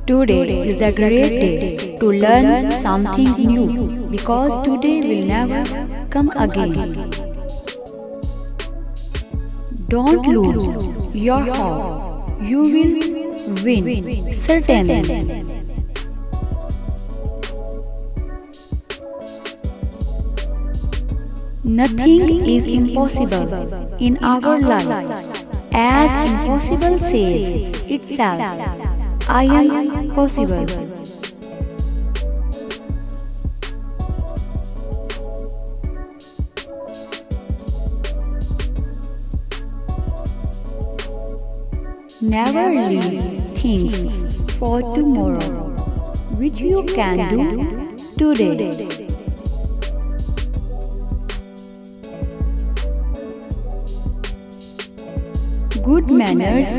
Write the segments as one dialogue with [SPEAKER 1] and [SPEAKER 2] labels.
[SPEAKER 1] Today is the great day to learn something new because today will never come again. Don't lose your hope. You will win, certainly. Nothing is impossible in our life. As impossible says itself, I am possible. Never leave things for tomorrow, which you can do today. Good manners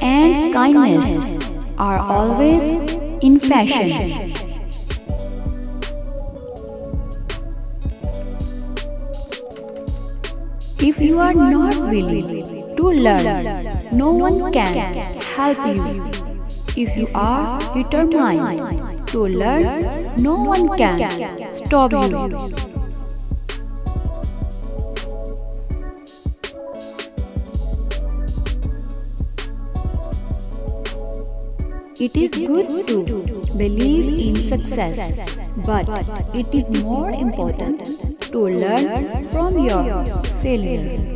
[SPEAKER 1] and kindness are always in fashion. If you are not willing to learn, no one can help you. If you are determined to learn, no one can stop you. It is good to believe in success, but it is more important to learn from your failure.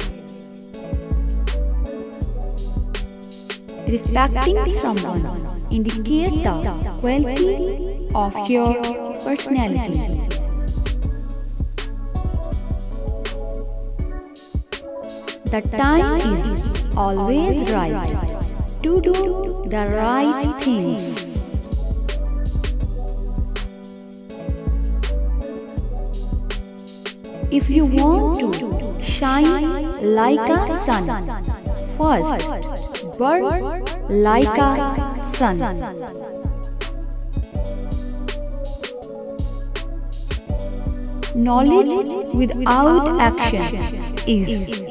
[SPEAKER 1] Respecting someone indicates the quality of your personality. The time is always right to do the right things. If you want to shine like a sun, first burn like a sun. Knowledge without action is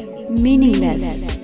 [SPEAKER 1] meaningless.